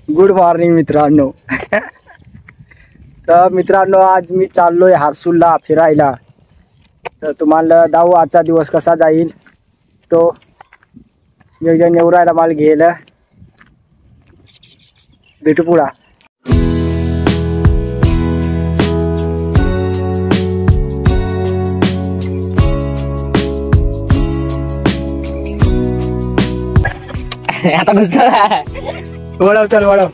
Good morning मित्रांनो. तर मित्रांनो, आज मी चाललोय हारसूलला फिरायला. तर तुम्हाला दाऊ आजचा दिवस कसा जाईल तो नियोजन एवढायला माल घ्यायला भेटू पुढा. आता नुसतं वळव, चल वळव.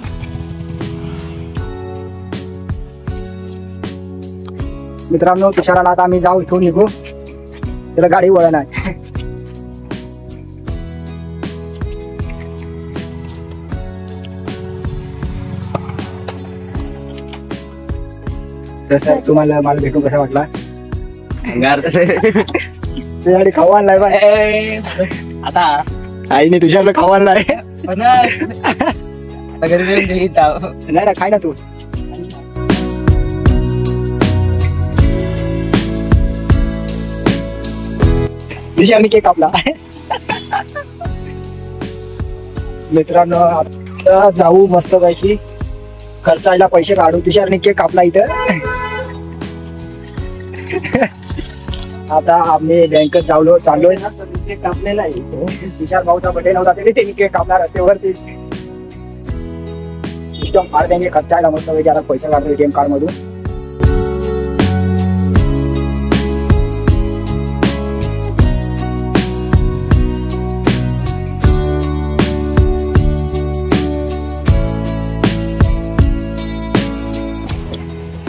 मित्रांनो, तुषाराला आता आम्ही जाऊ, इथून निघू. त्याला गाडी वळण आहे. कसं तुम्हाला मला भेटून कसा वाटला? तुझ्याकडे खाऊ आणलाय बाय. आता आईने तुझ्याकडे खाऊ आणलाय. नाही ना, खाय ना तू. तुझ्याने केक कापला. मित्रांनो, आता जाऊ मस्त पैकी खर्चायला पैसे काढू. तुषारने केक कापला इथं. आता आम्ही बँकेत चाललोय ना, तर केक कापलेला आहे. तुषार भाऊचा बर्थडे होता तरी त्यांनी केक कापला रस्त्यावरती. सिस्टम फार देंगे खर्चायला मस्त पैकी. आता पैसे काढतो ATM कार्ड मधून.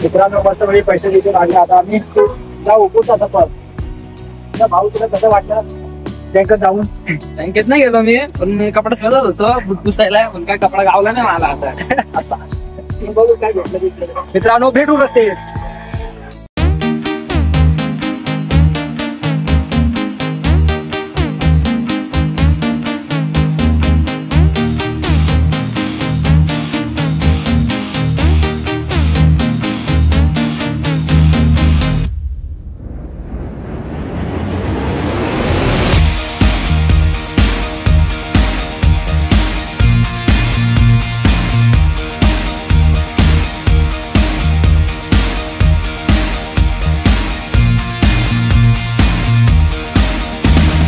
मित्रांनो, मस्त वेळी पैसे दिसून आले. आता आम्ही जाऊ पुढचा सफर. भाऊ, तुला कसं वाटलं बँकेत जाऊन? बँकेत नाही गेलो मी, पण मी कपडा शोधत होतो बूट पुसायला, पण काय कपडा गावला नाही मला. आता बघू काय भेटलं. मित्रांनो, भेटू रस्ते.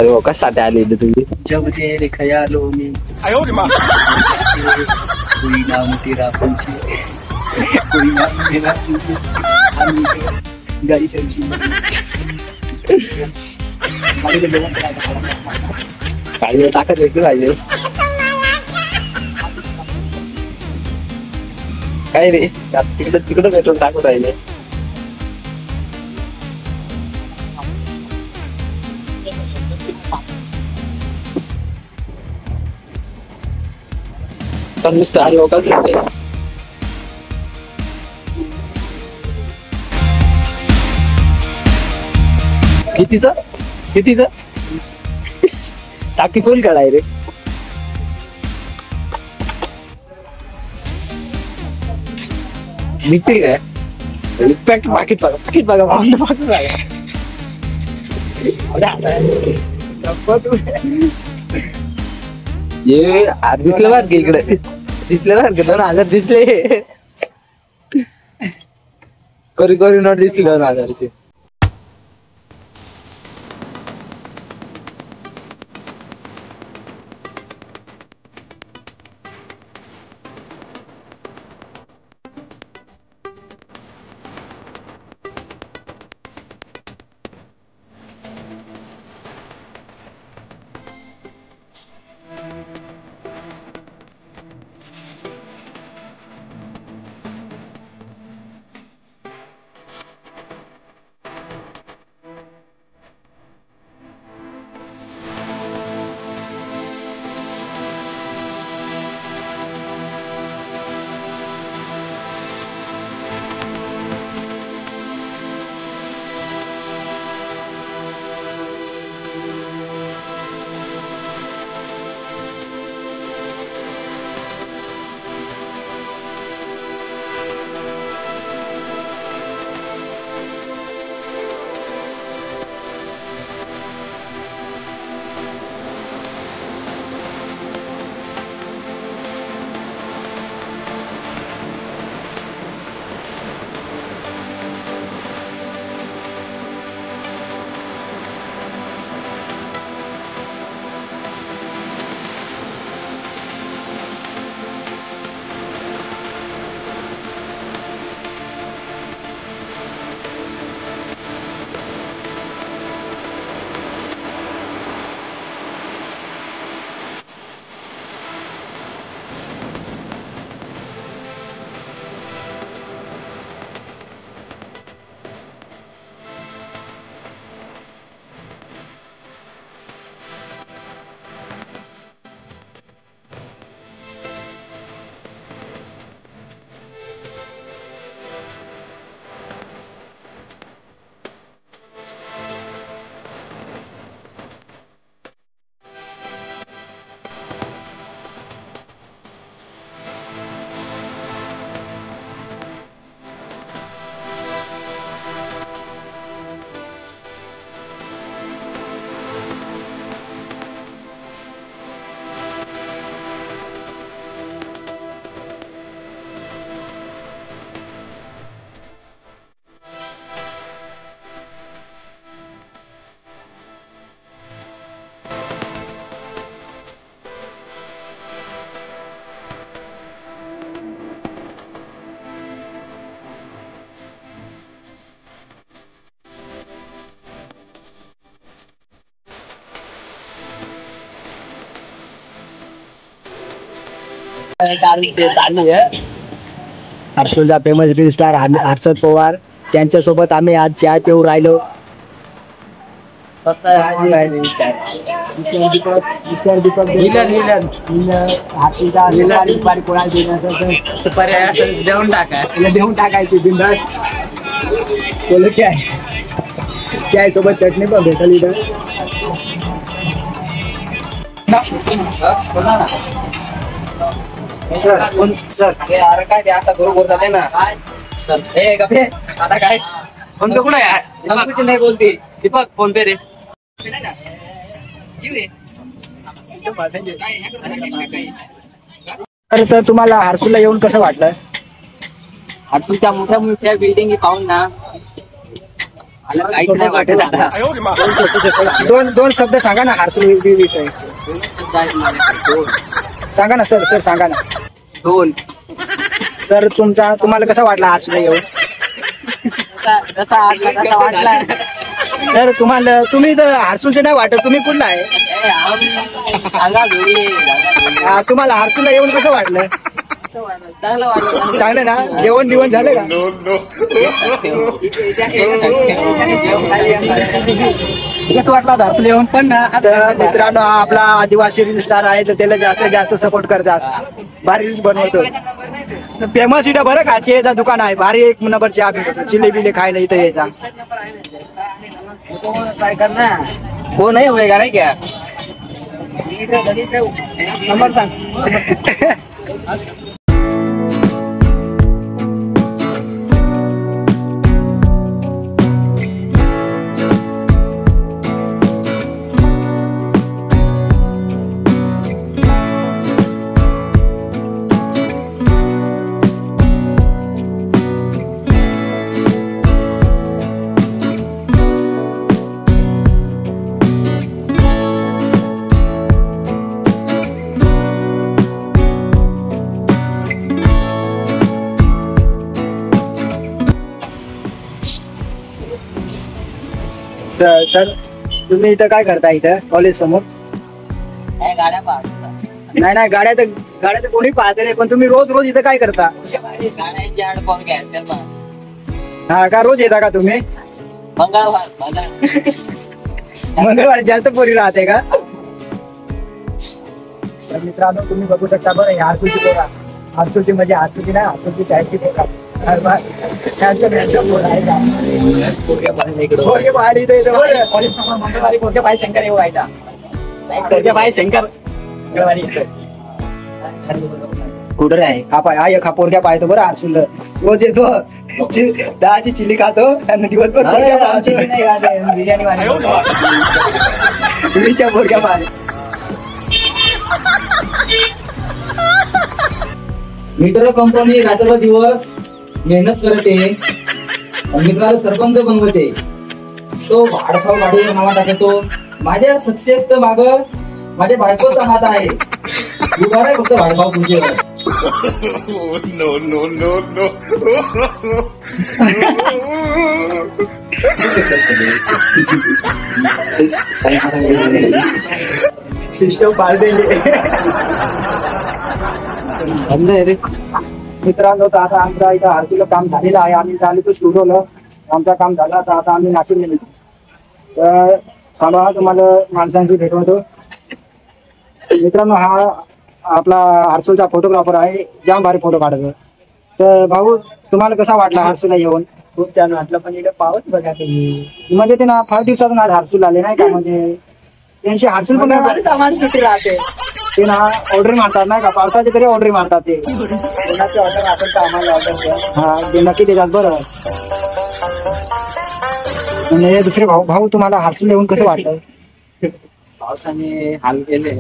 अरे वो कशासाठी आले तुम्ही? जब तेरे ख्यालों में कोई नाम तेरा पूछे, कोई नाम मेरा पूछे, गाड़ी शमशी. गाडीवर ताकद वेगळी पाहिजे. काय रे, तिकडं पेट्रोल टाकून राहिले. कसं दिसतं? अरे कसं दिसतंय? कितीच टाकी फुल कळाय रे. निघतील काय? पाकिट बघा. ये दिसलं बार इकडे, दिसलं बार 2,000 दिसले. कोरी नोट दिसली 2,000ची. हर्सूलचा famous reel star Harshad Pawar त्यांच्यासोबत आम्ही आज चाय पिऊ राहिलो. जेवण टाका देऊन टाकायची बिंदास. चाय चाय सोबत चटणी पण भेटल इथं. सर अरे काय ते असा गुरु बोलतात ना सर. हे गप्पे आता काय फोन पे कुठे आहे? नाही बोलते दीपक फोन पे रे. तर तुम्हाला हर्सूलला येऊन कसं वाटलं? हर्सूलच्या मोठ्या मोठ्या बिल्डिंग पाहून ना मला काहीच नाही वाटत आता. दोन शब्द सांगा ना हर्सूल विषय. सांगा ना सर. सर सांगा ना. दोन. सर तुम्हाला कसा वाटला हर्सूलला येऊन? कसा वाटला सर तुम्ही तर हर्सूलचे नाही वाटत, तुम्ही कुठला आहे? तुम्हाला हर्सूलला येऊन कसं वाटलं? चांगलं ना? जेवण बिवण झालं का? कसं वाटलं हर्सूल येऊन? पण ना तर मित्रांनो आपला आदिवासी रील स्टार आहे तर त्याला जास्तीत जास्त सपोर्ट करतात. भारी रील्स बनवतो. फेमस इथं बरं का चेचा दुकान आहे. भारी एक नंबर चहा भेटतो. चिले बिले खायला इथं यायचा. हो नाही होएगा नाही क्या नंबर सांग. तर सर तुम्ही इथं काय करता इथं कॉलेज समोर? गाड्या पाहतो. नाही गाड्या तर कोणी पाहते नाही, पण तुम्ही रोज इथं काय करता? हा का रोज येता का तुम्ही? मंगळवार जास्त पोरी राहते का? तर मित्रांनो तुम्ही बघू शकता बरं हर्सूलची पोरा. हर्सूलची म्हणजे हर्सूलची नाही, हर्सूलची चायची पोरा. शंकर येऊ राहिला. शंकर कुठं आहे हा एक हा पोरक्या पाहतो बरं हर्सूल. रोज येतो 10ची चिली खातो आणि दिवसभर बिर्याणी पोरक्या पाय. मीटर कंपनी रात्र दिवस मेहनत करते. मित्राला सरपंच बनवते. तो भाडखाऊ गाडीवर नावा टाकतो. माझ्या सक्सेस माग माझ्या बायकोचा हात आहे. उभा आहे फक्त भाडखाऊ पूजेवर. सिस्टम पाळलेली. मित्रांनो तर आता आमचा इथं हर्सूलला काम झालेलं आहे. आम्ही झाले तो स्टुडिओला. आमचं काम झालं तर आता आम्ही नाशिकला निघतो. तर थांबा तुम्हाला माणसांशी भेटवतो. मित्रांनो हा आपला हर्सूलचा फोटोग्राफर आहे. जाम भारी फोटो काढतो. तर भाऊ तुम्हाला कसा वाटला हर्सूलला येऊन? खूप छान वाटलं, पण इकडे पाऊस बघा तुम्ही. म्हणजे ते ना फार दिवसातून आज हर्सूल आले नाही का? म्हणजे त्यांची हर्सूल पण सामान किती राहते ते ना ऑर्डर मारतात नाही का? पावसाचे तरी ऑर्डर मारतात ते. कोणाची ऑर्डर आपण तर आम्हाला ऑर्डर द्या. हा ते नक्की देतात बरं. म्हणजे दुसरे भाऊ तुम्हाला हर्सूल येऊन कसं वाटलं? पावसाने हाल केले.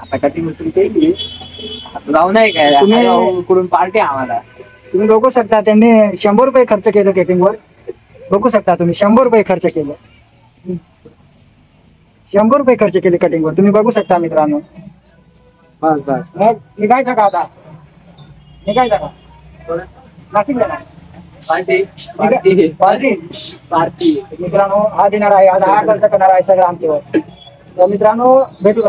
आता कटिंग केली जाऊ नाही काय तुम्ही कुठून पार्टी आम्हाला. तुम्ही बघू शकता त्यांनी 100 रुपये खर्च केलं केटिंगवर. बघू शकता तुम्ही 100 रुपये खर्च केलं. 100 रुपये खर्च केले कटिंगवर. तुम्ही बघू शकता मित्रांनो. बस बस मग निघायचं का आता? निघायचं का नाशिकला? पार्टी पार्टी पार्टी पार्टी मित्रांनो हा देणार आहे. आता हा खर्च करणार आहे सगळं आमच्यावर. तर मित्रांनो भेटू.